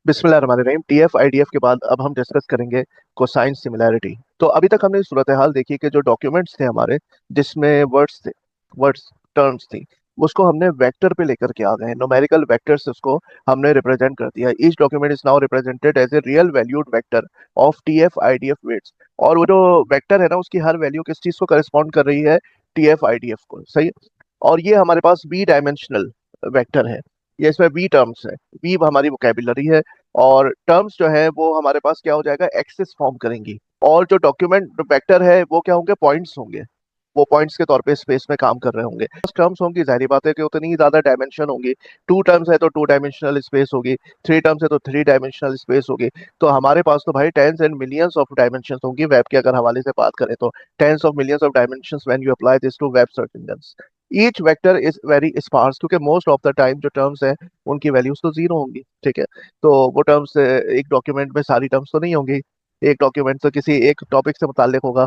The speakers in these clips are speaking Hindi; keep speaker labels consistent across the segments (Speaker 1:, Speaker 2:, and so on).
Speaker 1: बिस्मिल्लाहिर्रहमानिर्रहीम। टीएफ आईडीएफ के बाद अब हम डिस्कस करेंगे कोसाइन सिमिलैरिटी। तो अभी तक हमने सूरत हाल देखी कि जो डॉक्यूमेंट्स थे हमारे, जिसमें वर्ड्स टर्म्स थी, उसको हमने वेक्टर पे लेकर के आ गए, न्यूमेरिकल वेक्टर से उसको हमने रिप्रेजेंट कर दिया। Each document is now represented as a real valued vector of TF IDF weights. और वो जो वेक्टर है ना, उसकी हर वैल्यू किस चीज को करस्पॉन्ड कर रही है? टीएफ आईडीएफ को, सही है? और ये हमारे पास बी डायमेंशनल वेक्टर है। ये इसमें वी टर्म्स है, वी हमारी वोकेबुलरी है। और टर्म्स जो है वो हमारे पास क्या हो जाएगा? एक्सिस फॉर्म करेंगी। और जो डॉक्यूमेंट वेक्टर है वो क्या होंगे? पॉइंट्स होंगे। वो पॉइंट्स के तौर पे स्पेस में काम कर रहे होंगे। टर्म्स होंगी, जाहिर बात है कि उतनी ही ज्यादा डायमेंशन होंगी। टू टर्म्स है तो टू डायमेंशनल स्पेस होगी, थ्री टर्म्स है तो थ्री डायमेंशनल स्पेस होगी। तो हमारे पास तो भाई tens and millions of dimension होंगी। वेब के अगर हवाले से बात करें तो tens of millions of dimension when you apply this to web search engine. Each vector is very sparse, क्योंकि मोस्ट ऑफ द टाइम जो टर्म्स हैं उनकी वैल्यूज तो जीरो होंगी। ठीक है? तो वो टर्म्स एक डॉक्यूमेंट में सारी टर्म्स तो नहीं होंगी। एक डॉक्यूमेंट तो किसी एक टॉपिक से मुताल्लिक होगा,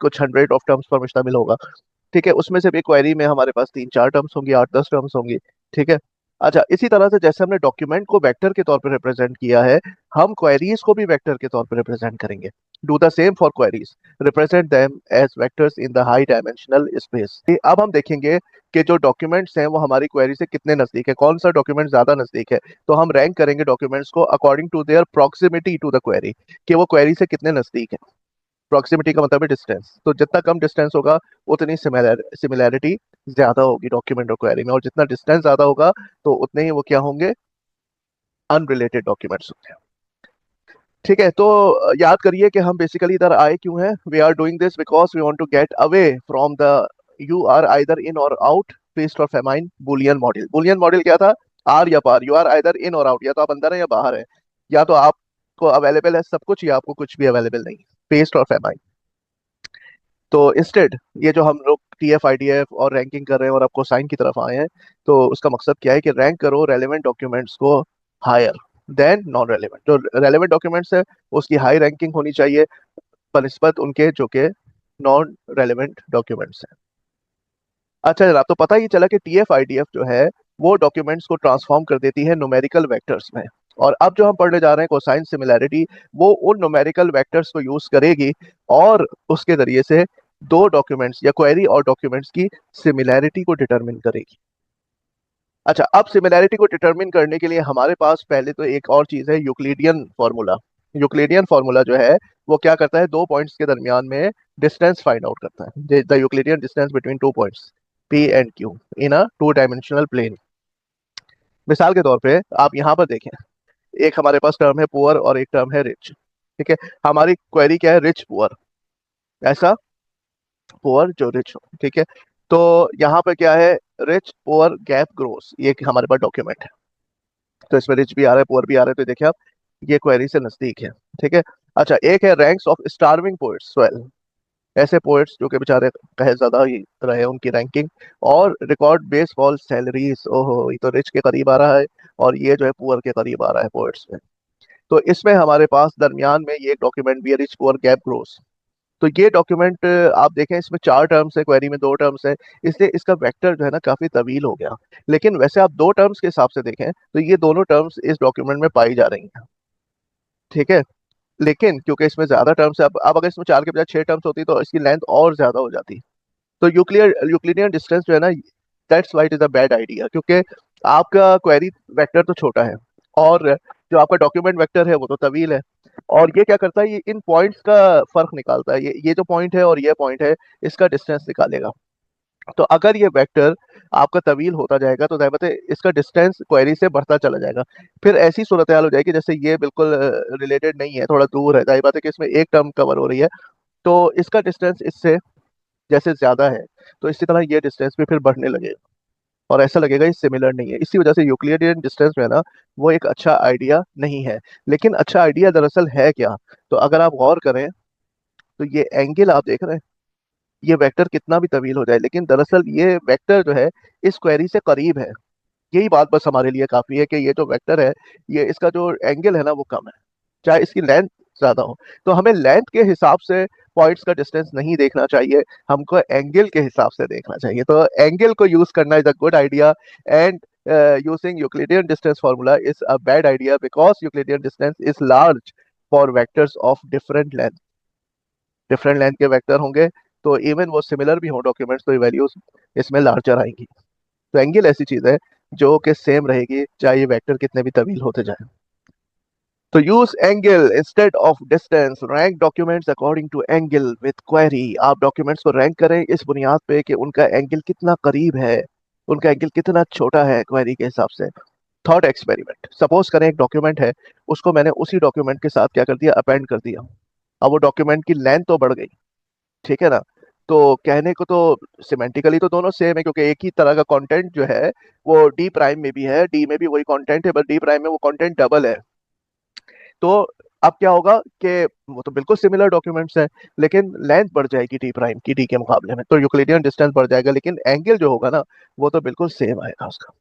Speaker 1: कुछ हंड्रेड ऑफ टर्म्स पर मुश्तमिल होगा। ठीक है? उसमें से भी क्वेरी में हमारे पास तीन चार टर्म्स होंगी, आठ दस टर्म्स होंगी। ठीक है? अच्छा, इसी तरह से जैसे हमने डॉक्यूमेंट को वेक्टर के तौर पर रिप्रेजेंट किया है, हम क्वेरीज को भी वेक्टर के तौर पर रिप्रेजेंट करेंगे। Do the same for queries, represent them as vectors in the high dimensional space. अब हम देखेंगे कि जो डॉक्यूमेंट्स हैं वो हमारी क्वेरी से कितने नजदीक है, कौन सा डॉक्यूमेंट ज्यादा नजदीक है। तो हम रैंक करेंगे डॉक्यूमेंट्स को according to their proximity to the query, कि वो क्वेरी से कितने नजदीक है। प्रॉक्सिमिटी का मतलब है डिस्टेंस। तो जितना कम डिस्टेंस होगा उतनी सिमिलैरिटी ज्यादा होगी डॉक्यूमेंट और क्वेरी में, और जितना डिस्टेंस ज्यादा होगा तो उतने ही वो क्या होंगे? अनरिलेटेड डॉक्यूमेंट्स होंगे। ठीक है? तो याद करिए कि हम बेसिकली इधर आए क्यों हैं। We are doing this because we want to get away from the you are either in or out feast or famine Boolean model. Boolean model क्या था? आर या पार। You are either in or out, या तो आप अंदर है या बाहर है। या तो आपको अवेलेबल है सब कुछ, या आपको कुछ भी अवेलेबल नहीं। फेस्ट और फेमाइन। तो इंस्टेड ये जो हम लोग टीएफ आईडीएफ और रैंकिंग कर रहे हैं और आपको साइन की तरफ आए हैं, तो उसका मकसद क्या है कि रैंक करो रेलेवेंट डॉक्यूमेंट्स को हायर देन नॉन रेलेवेंट। जो रेलेवेंट डॉक्यूमेंट्स है उसकी हाई रैंकिंग होनी चाहिए बनिस्बत उनके जो के नॉन रेलेवेंट डॉक्यूमेंट्स हैं। अच्छा जनाब, तो पता ही चला कि टीएफ आईडीएफ जो है वो डॉक्यूमेंट्स को ट्रांसफॉर्म कर देती है न्यूमेरिकल वेक्टर्स में। और अब जो हम पढ़ने जा रहे हैं कोसाइन सिमिलैरिटी, वो उन न्यूमेरिकल वेक्टर्स को यूज करेगी और उसके जरिए से दो डॉक्यूमेंट्स या क्वेरी और डॉक्यूमेंट्स की सिमिलैरिटी को डिटरमिन करेगी। अच्छा, अब सिमिलैरिटी को डिटरमिन करने के लिए हमारे पास पहले तो एक और चीज है, यूक्लिडियन फॉर्मूला। यूक्लिडियन फॉर्मूला जो है वो क्या करता है? दो पॉइंट्स के दरमियान में डिस्टेंस फाइंड आउट करता है, the Euclidean distance between two points P and Q in a two dimensional plane. मिसाल के तौर पे आप यहाँ पर देखें, एक हमारे पास टर्म है पुअर और एक टर्म है रिच। ठीक है? हमारी क्वेरी क्या है? रिच पुअर, ऐसा पुअर जो रिच हो। ठीक है? तो यहाँ पे क्या है? रिच पुअर गैप ग्रोस, ये हमारे पास डॉक्यूमेंट है। तो इसमें रिच भी आ रहा है, पुअर भी आ रहा है, तो देखिए आप ये क्वेरी से नजदीक है। ठीक है? अच्छा, एक है रैंक्स ऑफ स्टार्विंग पोएट्स 12। ऐसे पोएट्स जो कि बेचारे कहे ज्यादा ही रहे, उनकी रैंकिंग। और रिकॉर्ड बेस फॉल सैलरीज, ओहो, ये तो रिच के करीब आ रहा है और ये जो है पुअर के करीब आ रहा है पोएट्स में। तो इसमें हमारे पास दरमियान में ये डॉक्यूमेंट भी है, रिच पुअर गैप ग्रोस। तो ये डॉक्यूमेंट आप देखें, इसमें चार टर्म्स है, क्वेरी में दो टर्म्स है, इसलिए इसका वेक्टर जो है ना काफी तवील हो गया। लेकिन वैसे आप दो टर्म्स के हिसाब से देखें तो ये दोनों टर्म्स इस डॉक्यूमेंट में पाई जा रही हैं। ठीक है? लेकिन क्योंकि इसमें ज्यादा टर्म्स है, अब अगर इसमें चार के बजाय छह टर्म्स होती तो इसकी लेंथ और ज्यादा हो जाती। तो यूक्लिडियन डिस्टेंस जो है ना, that's white is a bad idea, क्योंकि आपका क्वेरी वेक्टर तो छोटा है और जो आपका डॉक्यूमेंट वेक्टर है वो तो तवील है। और ये क्या करता है? ये इन पॉइंट्स का फर्क निकालता है। ये जो पॉइंट है और ये पॉइंट है, इसका डिस्टेंस निकालेगा। तो अगर ये वेक्टर आपका तवील होता जाएगा तो जाहिर बात है इसका डिस्टेंस क्वेरी से बढ़ता चला जाएगा। फिर ऐसी सूरत हाल हो जाएगी जैसे ये बिल्कुल रिलेटेड नहीं है, थोड़ा दूर है, जाहिर बात है कि इसमें एक टर्म कवर हो रही है, तो इसका डिस्टेंस इससे जैसे ज्यादा है तो इसी तरह ये डिस्टेंस भी फिर बढ़ने लगेगा और ऐसा लगेगा ये सिमिलर नहीं है। इसी वजह से यूक्लिडियन डिस्टेंस जो है ना, वो एक अच्छा आइडिया नहीं है। लेकिन अच्छा आइडिया दरअसल है क्या? तो अगर आप गौर करें तो ये एंगल आप देख रहे हैं, ये वेक्टर कितना भी तवील हो जाए लेकिन दरअसल ये वेक्टर जो है इस क्वेरी से करीब है। यही बात बस हमारे लिए काफी है कि ये जो वेक्टर है, ये इसका जो एंगल है ना वो कम है, चाहे इसकी लेंथ ज्यादा हो। तो हमें लेंथ के हिसाब से पॉइंट्स का डिस्टेंस नहीं देखना चाहिए, हमको एंगल के हिसाब से देखना चाहिए। तो एंगल को यूज करना is a good idea. And using Euclidean distance formula is a bad idea because Euclidean distance is large for vectors of different length. Different length के वेक्टर होंगे तो इवन वो सिमिलर भी हो डॉक्यूमेंट्स तो वैल्यूज इसमें लार्जर आएंगी। तो एंगल ऐसी चीज है जो कि सेम रहेगी चाहे ये वेक्टर कितने भी तवील होते जाए। तो use angle instead of distance, rank documents according to angle with query. आप डॉक्यूमेंट्स को रैंक करें इस बुनियाद पे कि उनका एंगल कितना करीब है, उनका एंगल कितना छोटा है क्वेरी के हिसाब से। थॉट एक्सपेरिमेंट, सपोज करें एक डॉक्यूमेंट है, उसको मैंने उसी डॉक्यूमेंट के साथ क्या कर दिया, अपेंड कर दिया। अब वो डॉक्यूमेंट की लेंथ तो बढ़ गई, ठीक है ना। तो कहने को तो सिमेंटिकली तो दोनों सेम है क्योंकि एक ही तरह का कंटेंट जो है वो डी प्राइम में भी है, डी में भी वही कंटेंट है, बस डी प्राइम में वो कंटेंट डबल है। तो अब क्या होगा कि वो तो बिल्कुल सिमिलर डॉक्यूमेंट्स हैं लेकिन लेंथ बढ़ जाएगी डी प्राइम की डी के मुकाबले में, तो यूक्लिडियन डिस्टेंस बढ़ जाएगा, लेकिन एंगल जो होगा ना वो तो बिल्कुल सेम आएगा उसका,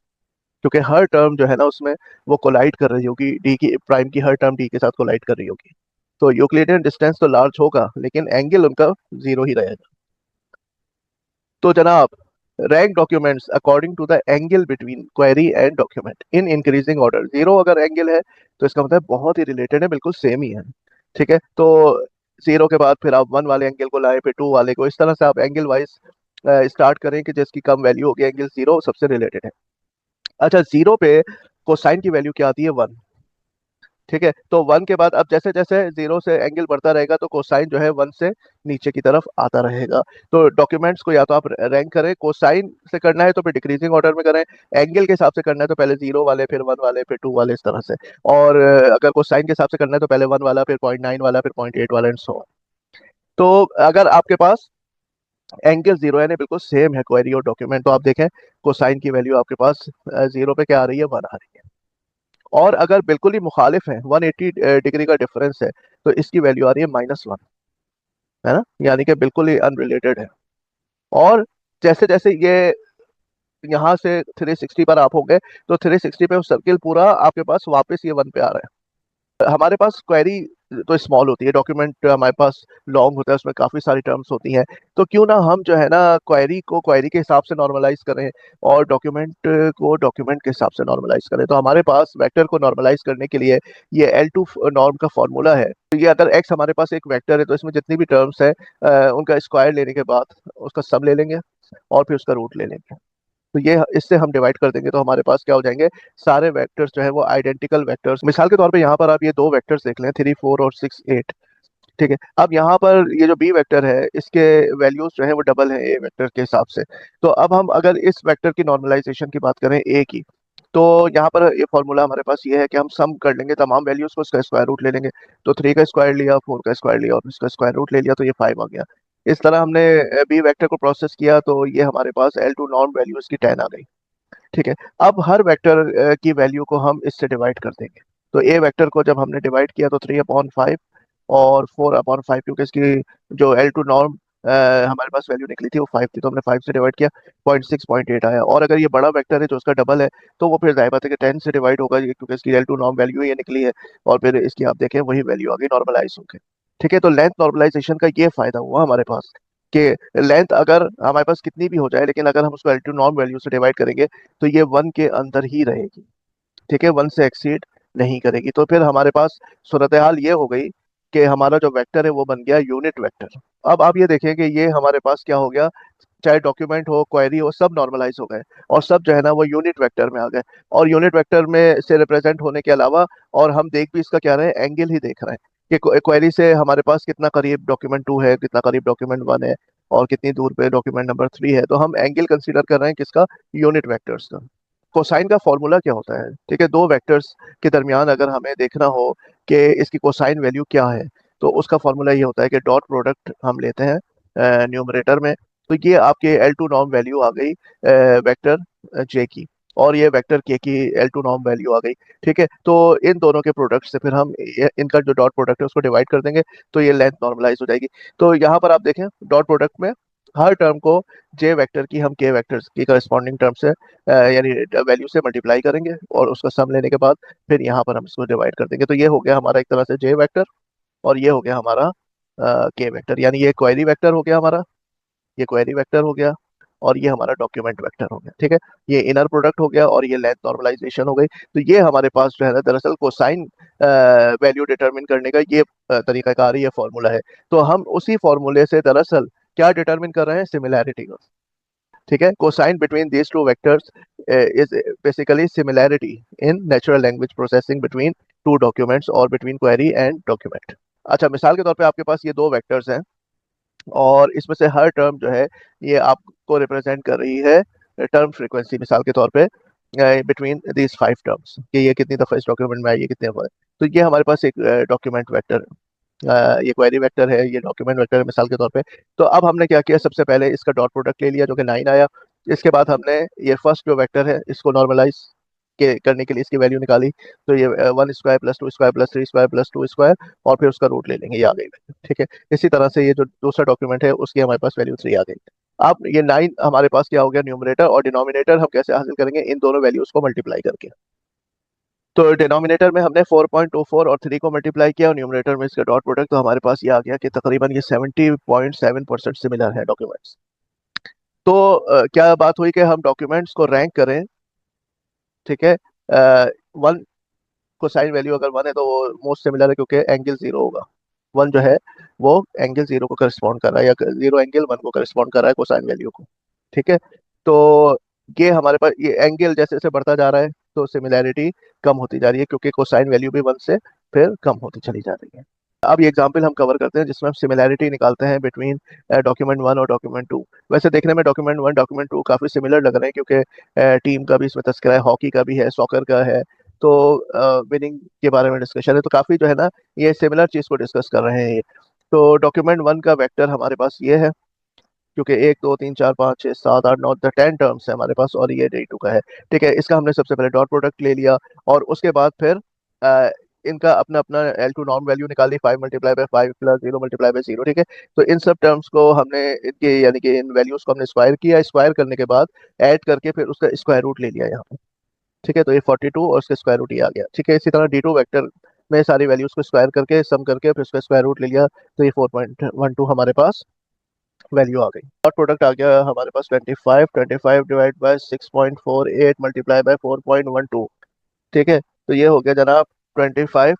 Speaker 1: क्योंकि हर टर्म जो है ना उसमें वो कोलाइड कर रही होगी, डी की प्राइम की हर टर्म डी के साथ कोलाइड कर रही होगी। तो यूक्लिडियन डिस्टेंस तो लार्ज होगा लेकिन एंगल उनका जीरो ही रहेगा। तो जनाब, rank documents according to the angle between query and document in increasing order. Zero अगर एंगल है तो इसका मतलब बहुत ही रिलेटेड है, बिल्कुल सेम ही है, ठीक है। तो जीरो के बाद फिर आप वन वाले एंगल को लाए, फिर टू वाले को, इस तरह से आप एंगल वाइज स्टार्ट करें कि जिसकी कम वैल्यू होगी एंगल जीरो सबसे रिलेटेड है। अच्छा, जीरो पे कोसाइन की वैल्यू क्या आती है, वन, ठीक है। तो वन के बाद अब जैसे जैसे जीरो से एंगल बढ़ता रहेगा तो कोसाइन जो है वन से नीचे की तरफ आता रहेगा। तो डॉक्यूमेंट्स को या तो आप रैंक करें, कोसाइन से करना है तो फिर डिक्रीजिंग ऑर्डर में करें, एंगल के हिसाब से करना है तो पहले जीरो वाले फिर वन वाले फिर टू वाले, इस तरह से। और अगर कोसाइन के हिसाब से करना है तो पहले वन वाला फिर 0.9 वाला फिर 0.8 वाला एंड सो ऑन। तो अगर आपके पास एंगल जीरो यानी बिल्कुल सेम है क्वेरी और डॉक्यूमेंट, तो आप देखें कोसाइन की वैल्यू आपके पास जीरो पे क्या आ रही है, वन आ रही है। और अगर बिल्कुल ही मुखालिफ है, 180 डिग्री का डिफरेंस है, तो इसकी वैल्यू आ रही है -1, है ना, यानी कि बिल्कुल ही अनरिलेटेड है। और जैसे जैसे ये यहाँ से 360 पर आप होंगे तो 360 पे वो सर्किल पूरा आपके पास वापस ये वन पे आ रहा है। हमारे पास क्वेरी तो स्मॉल होती है, डॉक्यूमेंट हमारे पास लॉन्ग होता है, उसमें काफी सारी टर्म्स होती हैं, तो क्यों ना हम जो है ना क्वेरी को क्वेरी के हिसाब से नॉर्मलाइज करें और डॉक्यूमेंट को डॉक्यूमेंट के हिसाब से नॉर्मलाइज करें। तो हमारे पास वेक्टर को नॉर्मलाइज करने के लिए ये L2 नॉर्म का फॉर्मूला है। तो ये अगर x हमारे पास एक वेक्टर है तो इसमें जितनी भी टर्म्स है उनका स्क्वायर लेने के बाद उसका सम ले लेंगे और फिर उसका रूट ले लेंगे। तो ये इससे हम डिवाइड कर देंगे तो हमारे पास क्या हो जाएंगे, सारे वेक्टर्स जो है वो आइडेंटिकल वेक्टर्स। मिसाल के तौर पे यहाँ पर आप ये दो वेक्टर्स देख लें, 3 4 और 6 8, ठीक है। अब यहाँ पर ये जो बी वेक्टर है इसके वैल्यूज जो है वो डबल है ए वेक्टर के हिसाब से। तो अब हम अगर इस वेक्टर की नॉर्मलाइजेशन की बात करें ए की, तो यहाँ पर ये फॉर्मूला हमारे पास ये है कि हम सम कर लेंगे तमाम वैल्यूज को, इसका स्क्वायर रूट ले लेंगे। तो 3 का स्क्वायर लिया, 4 का स्क्वायर लिया और इसका स्क्वायर रूट ले लिया तो ये 5 आ गया। इस तरह हमने बी वेक्टर को प्रोसेस किया तो ये हमारे पास L2 नॉर्म वैल्यू इसकी 10 आ गई, ठीक है। अब हर वेक्टर की वैल्यू को हम इससे डिवाइड कर देंगे। तो ए वेक्टर को जब हमने डिवाइड किया तो 3/5 और 4/5, क्योंकि इसकी जो L2 नॉर्म हमारे पास वैल्यू निकली थी वो 5 थी तो हमने 5 से डिवाइड किया, 0.6 0.8 आया। और अगर ये बड़ा वेक्टर है जो उसका डबल है तो वो फिर जाहिर बात है कि 10 से डिवाइड होगा क्योंकि इसकी L2 नॉर्म वैल्यू ये निकली है और फिर इसकी आप देखें वही वैल्यू आ गई नॉर्मलाइज होकर, ठीक है। तो लेंथ नॉर्मलाइजेशन का ये फायदा हुआ हमारे पास कि लेंथ अगर हमारे पास कितनी भी हो जाए लेकिन अगर हम उसको L2 नॉर्म वैल्यू से डिवाइड करेंगे तो ये वन के अंदर ही रहेगी, ठीक है, वन से एक्सीड नहीं करेगी। तो फिर हमारे पास सूरत हाल ये हो गई कि हमारा जो वेक्टर है वो बन गया यूनिट वेक्टर। अब आप ये देखें कि ये हमारे पास क्या हो गया, चाहे डॉक्यूमेंट हो क्वेरी हो सब नॉर्मलाइज हो गए और सब जो है ना वो यूनिट वेक्टर में आ गए। और यूनिट वेक्टर में से रिप्रेजेंट होने के अलावा और हम देख भी इसका क्या रहे हैं, एंगल ही देख रहे हैं कि क्वेरी से हमारे पास कितना करीब डॉक्यूमेंट 2 है, कितना करीब डॉक्यूमेंट 1 है और कितनी दूर पे डॉक्यूमेंट नंबर 3 है। तो हम एंगल कंसीडर कर रहे हैं किसका, यूनिट वेक्टर्स का। कोसाइन का फॉर्मूला क्या होता है, ठीक है, दो वेक्टर्स के दरमियान अगर हमें देखना हो कि इसकी कोसाइन वैल्यू क्या है तो उसका फॉर्मूला ये होता है कि डॉट प्रोडक्ट हम लेते हैं न्यूमरेटर में। तो ये आपके L2 नॉर्म वैल्यू आ गई वेक्टर जे की और ये वेक्टर के की L2 नॉर्म वैल्यू आ गई, ठीक है। तो इन दोनों के प्रोडक्ट से फिर हम इनका जो डॉट प्रोडक्ट है उसको डिवाइड कर देंगे तो ये लेंथ नॉर्मलाइज हो जाएगी। तो यहाँ पर आप देखें डॉट प्रोडक्ट में हर टर्म को जे वेक्टर की हम के वेक्टर की करस्पॉन्डिंग टर्म से यानी वैल्यू से मल्टीप्लाई करेंगे और उसका सम लेने के बाद फिर यहाँ पर हम इसको डिवाइड कर देंगे। तो ये हो गया हमारा एक तरह से जे वेक्टर और ये हो गया हमारा के वेक्टर, यानी ये क्वेरी वेक्टर हो गया हमारा, ये क्वेरी वेक्टर हो गया और ये हमारा डॉक्यूमेंट वेक्टर हो गया। ठीक है, ये इनर प्रोडक्ट हो गया और ये लेंथ नॉर्मलाइजेशन हो गई। तो ये हमारे पास जो है ना दरअसल कोसाइन वैल्यू डिटरमिन करने का ये तरीकाकार, ये फॉर्मूला है। तो हम उसी फॉर्मूले से दरअसल क्या डिटरमिन कर रहे हैं, सिमिलैरिटी को। ठीक है, cosine between these two vectors is basically similarity in natural language processing between two documents और बिटवीन क्वेरी एंड डॉक्यूमेंट। अच्छा, मिसाल के तौर पे आपके पास ये दो वेक्टर्स हैं और इसमें से हर टर्म जो है ये आपको रिप्रेजेंट कर रही है टर्म फ्रीक्वेंसी, मिसाल के तौर पे बिटवीन दीज 5 टर्म्स कि ये कितनी दफ़ा इस डॉक्यूमेंट में आई, ये कितने दफ़ा है। तो ये हमारे पास एक डॉक्यूमेंट वेक्टर, ये क्वेरी वेक्टर है, ये डॉक्यूमेंट वेक्टर है मिसाल के तौर पे। तो अब हमने क्या किया, सबसे पहले इसका डॉट प्रोडक्ट ले लिया जो कि 9 आया। इसके बाद हमने ये फर्स्ट जो वेक्टर है इसको नॉर्मलाइज के करने के लिए इसकी वैल्यू निकाली। तो ये 1 square plus 2 square plus 3 square plus 2 square और फिर उसका रूट ले लेंगे, ये आ गई वैल्यू। ठीक है, इसी तरह से ये जो दूसरा डॉक्यूमेंट है उसकी हमारे पास वैल्यू 3 आ गई। अब ये 9 हमारे पास क्या हो गया, न्यूमरेटर, और डिनोमिनेटर हम कैसे हासिल करेंगे, इन दोनों वैल्यूज को मल्टीप्लाई करके। तो डिनोमिनेटर में हमने 4.24 और 3 को मल्टीप्लाई किया और न्यूमरेटर में इसका डॉट प्रोडक्ट, तो हमारे पास ये आ गया कि तकरीबन ये 70.7% सिमिलर है डॉक्यूमेंट्स। तो क्या बात हुई कि हम डॉक्यूमेंट्स को रैंक करें। ठीक है, 1 कोसाइन वैल्यू अगर 1 है तो वो मोस्ट सिमिलर है क्योंकि एंगल 0 होगा। 1 जो है वो एंगल 0 को करस्पॉन्ड कर रहा है, या 0 एंगल 1 को करस्पॉन्ड कर रहा है कोसाइन वैल्यू को। ठीक है, तो ये हमारे पास ये एंगल जैसे जैसे बढ़ता जा रहा है तो सिमिलैरिटी कम होती जा रही है क्योंकि कोसाइन वैल्यू भी 1 से फिर कम होती चली जा रही है। अब ये एग्जाम्पल हम कवर करते हैं जिसमें हम सिमिलैरिटी निकालते हैं बिटवीन डॉक्यूमेंट 1 और डॉक्यूमेंट 2। वैसे देखने में डॉक्यूमेंट 1 डॉक्यूमेंट 2 काफ़ी सिमिलर लग रहे हैं क्योंकि टीम का भी इसमें तस्करा है, हॉकी का भी है, सॉकर का है, तो विनिंग के बारे में डिस्कशन है, तो काफ़ी जो है ना ये सिमिलर चीज़ को डिस्कस कर रहे हैं ये। तो डॉक्यूमेंट 1 का वेक्टर हमारे पास ये है क्योंकि 1 2 3 4 5 6 7 8 9 10 टर्म्स है हमारे पास और ये D2 का है। ठीक है, इसका हमने सबसे पहले डॉट प्रोडक्ट ले लिया और उसके बाद फिर अ, इनका अपना अपना L2 नॉर्म वैल्यू निकाली, 5 × 5 प्लस 0 × 0। ठीक है, तो इन सब टर्म्स को हमने इनके यानी कि इन वैल्यूज को हमने स्क्वायर किया, स्क्वायर करने के बाद ऐड करके फिर उसका स्क्वायर रूट ले लिया यहाँ पे। ठीक है, तो ये 42 और उसका स्क्वायर रूट ये आ गया। ठीक है, इसी तरह D2 वेक्टर में सारी वैल्यूज को स्क्वायर करके सम करके फिर उसका स्क्वायर रूट ले लिया, तो ये 4.12 हमारे पास वैल्यू आ गई। और प्रोडक्ट आ गया हमारे पास 25, 25 डिवाइड बाय 6.48 मल्टीप्लाई बाय 4.12। ठीक है, तो ये हो गया जनाब 25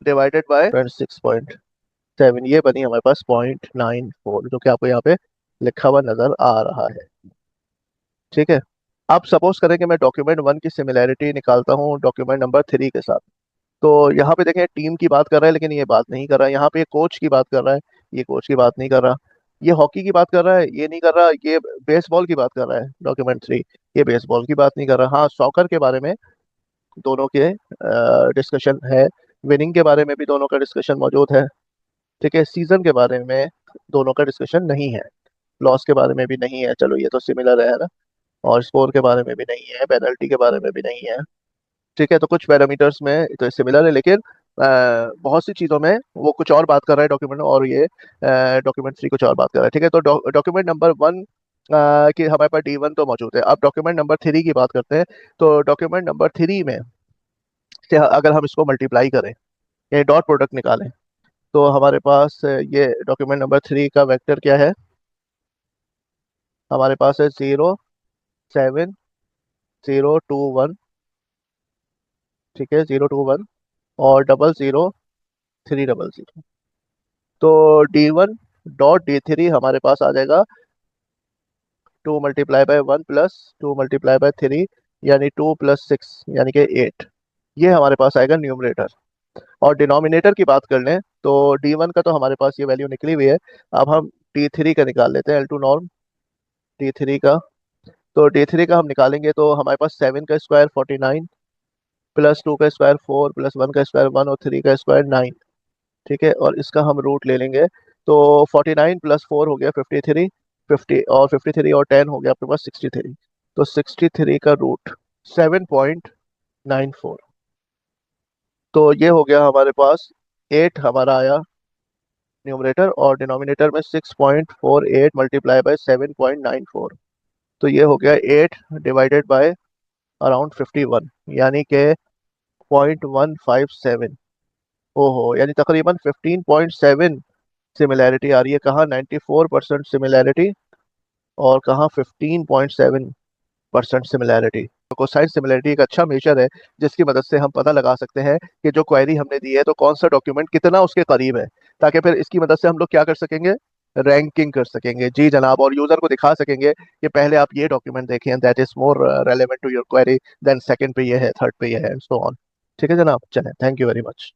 Speaker 1: डिवाइडेड बाय 26.7, ये बनी हमारे पास 0.94 जो कि आपको यहाँ पे लिखा हुआ नजर आ रहा है। ठीक है, अब सपोज करें कि मैं डॉक्यूमेंट 1 की सिमिलैरिटी निकालता हूँ डॉक्यूमेंट नंबर 3 के साथ। तो यहाँ पे देखें टीम की बात कर रहा है लेकिन ये बात नहीं कर रहा है, यहाँ पे कोच की बात कर रहा है, ये कोच की बात नहीं कर रहा। ये हॉकी की बात कर रहा है, ये नहीं कर रहा। ये बेसबॉल की बात कर रहा है डॉक्यूमेंट 3, ये बेसबॉल की बात नहीं कर रहा। हाँ, सॉकर के बारे में दोनों के डिस्कशन है, विनिंग के बारे में भी दोनों का डिस्कशन मौजूद है। ठीक है, सीजन के बारे में दोनों का डिस्कशन नहीं है, लॉस के बारे में भी नहीं है, चलो ये तो सिमिलर है ना। और स्कोर के बारे में भी नहीं है, पेनल्टी के बारे में भी नहीं है। ठीक है, तो कुछ पैरामीटर्स में तो सिमिलर है लेकिन बहुत सी चीज़ों में वो कुछ और बात कर रहा है डॉक्यूमेंट, और ये डॉक्यूमेंट 3 कुछ और बात कर रहा है। ठीक है, तो डॉक्यूमेंट नंबर 1 की हमारे पास D1 तो मौजूद है। अब डॉक्यूमेंट नंबर 3 की बात करते हैं। तो डॉक्यूमेंट नंबर 3 में से अगर हम इसको मल्टीप्लाई करें, ये डॉट प्रोडक्ट निकालें, तो हमारे पास ये डॉक्यूमेंट नंबर 3 का वेक्टर क्या है, हमारे पास है 0 7 0 2 1। ठीक है, 0 2 1 और 0 0 3 0 0। तो D1 डॉट D3 हमारे पास आ जाएगा 2 × 1 प्लस 2 × 3 यानी 2 + 6 यानी कि 8। ये हमारे पास आएगा न्यूमरेटर। और डिनोमिनेटर की बात कर लें तो D1 का तो हमारे पास ये वैल्यू निकली हुई है। अब हम D3 का निकाल लेते हैं, L2 नॉर्म D3 का। तो D3 का हम निकालेंगे तो हमारे पास 7 का स्क्वायर 49 प्लस 2 का स्क्वायर 4 प्लस 1 का स्क्वायर 1 और 3 का स्क्वायर 9। ठीक है, और इसका हम रूट ले लेंगे तो 49 + 4 हो गया 53, 50 और 53 और 10 हो गया आपके पास 63। तो 63 का रूट 7.94। तो ये हो गया हमारे पास 8 हमारा आया न्यूमरेटर, और डिनोमिनेटर में 6.48 मल्टीप्लाई बाय 7.94। तो ये हो गया 8 डिवाइडेड बाय अराउंड 51 यानी कि 0.157। ओहो, यानी तकरीबन 15.7 सिमिलैरिटी आ रही है। कहाँ, 94% सिमिलैरिटी और कहाँ 15.7% सिमिलैरिटी। तो कोसाइन सिमिलैरिटी एक अच्छा मेजर है जिसकी मदद से हम पता लगा सकते हैं कि जो क्वेरी हमने दी है तो कौन सा डॉक्यूमेंट कितना उसके करीब है, ताकि फिर इसकी मदद से हम लोग क्या कर सकेंगे, रैंकिंग कर सकेंगे। जी जनाब, और यूजर को दिखा सकेंगे कि पहले आप ये डॉक्यूमेंट देखें, that is more relevant to your query, then second पे ये है, थर्ड पे ये है, एंड सो ऑन। ठीक है जनाब, चलें, थैंक यू वेरी मच।